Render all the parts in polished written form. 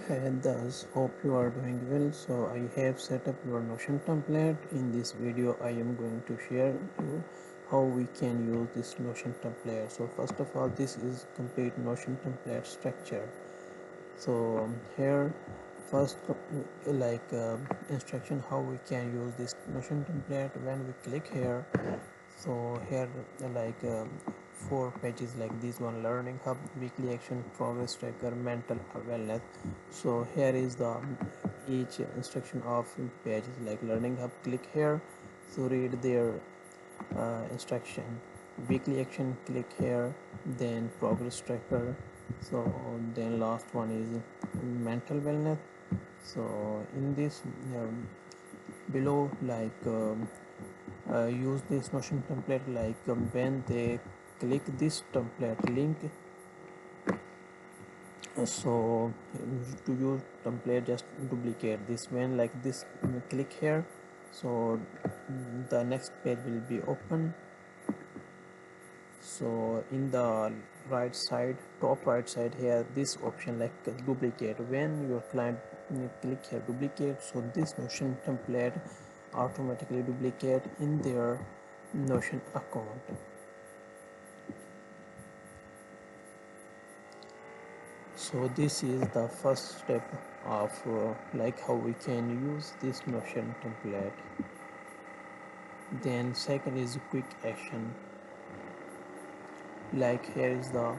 And thus hope you are doing well. So I have set up your Notion template. In this video I am going to share you how we can use this Notion template. So first of all, this is complete Notion template structure. So here first instruction how we can use this Notion template. When we click here, so here four pages like this one: learning hub, weekly action, progress tracker, mental wellness. So here is the each instruction of pages like learning hub. Click here, so read their instruction. Weekly action, click here, then progress tracker. So then last one is mental wellness. So in this below use this Notion template when they click this template link. So to use template, just duplicate this. When like this, click here, so the next page will be open. So in the right side, top right side here, this option like duplicate. When your client click here duplicate, so this Notion template automatically duplicate in their Notion account. So this is the first step of how we can use this Notion template. Then second is quick action. Like here is the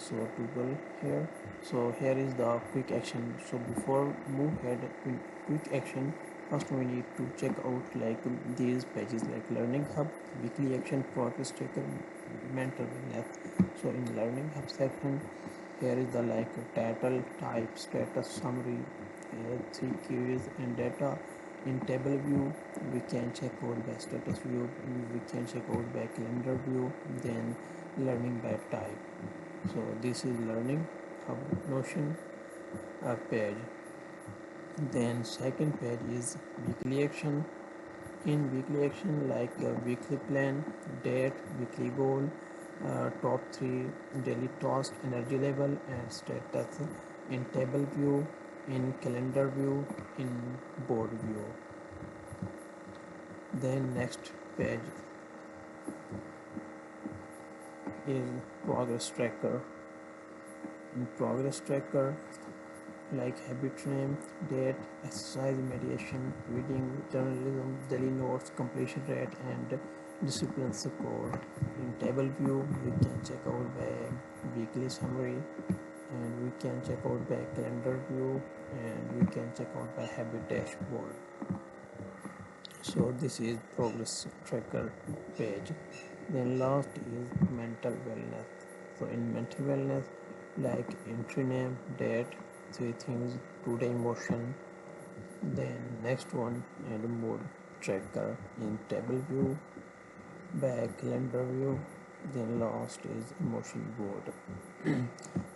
toggle here. So here is the quick action. So before move ahead in quick action, first we need to check out like these pages like learning hub, weekly action, progress tracker, mental wellness. So in learning hub section, here is the title, type, status, summary, three keywords and data. In table view we can check out by status view, we can check out by calendar view, then learning by type. So this is learning hub Notion page. Then second page is weekly action. In weekly action, weekly plan, date, weekly goal, top 3 daily task, energy level and status. In table view, in calendar view, in board view. Then next page is progress tracker. In progress tracker, like habit name, date, exercise, meditation, reading, journalism, daily notes, completion rate and discipline score. In table view we can check out by weekly summary, and we can check out by calendar view, and we can check out by habit dashboard. So this is progress tracker page. Then last is mental wellness. So in mental wellness, like entry name, date, three things, today emotion, then next one and mood tracker. In table view, back calendar view, then last is emotion board.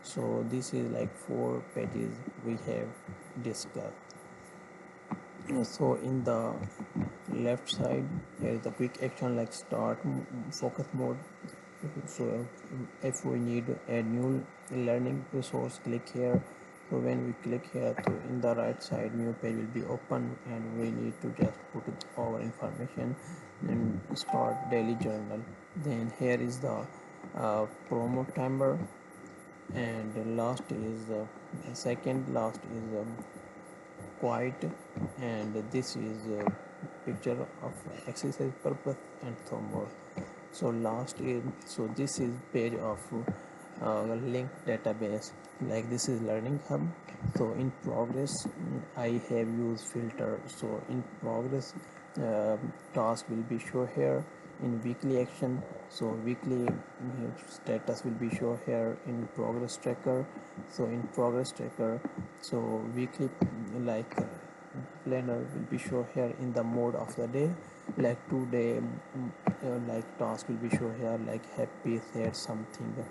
So this is like four pages we have discussed. So in the left side here is the quick action like start focus mode. So if we need a new learning resource, click here. So when we click here, so in the right side new page will be open, and we need to just put our information and start daily journal. Then here is the promo timer, and last is second last is quiet, and this is a picture of exercise purpose and some more. So last is, so this is page of link database, like this is learning hub. So in progress, I have used filter. So in progress, task will be show here. In weekly action, so weekly status will be show here. In progress tracker, so in progress tracker, so weekly like planner will be show here in the mode of the day, like today task will be show here like happy, sad, something.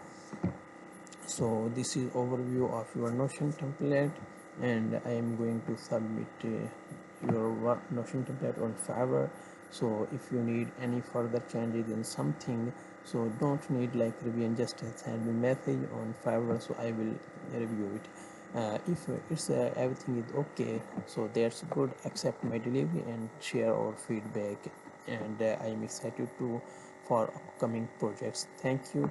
So this is overview of your Notion template, and I am going to submit your Notion template on Fiverr. So if you need any further changes in something, so don't need like review, just send me message on Fiverr, so I will review it. If it's everything is okay, so that's good. Accept my delivery and share our feedback. And I am excited to for upcoming projects. Thank you.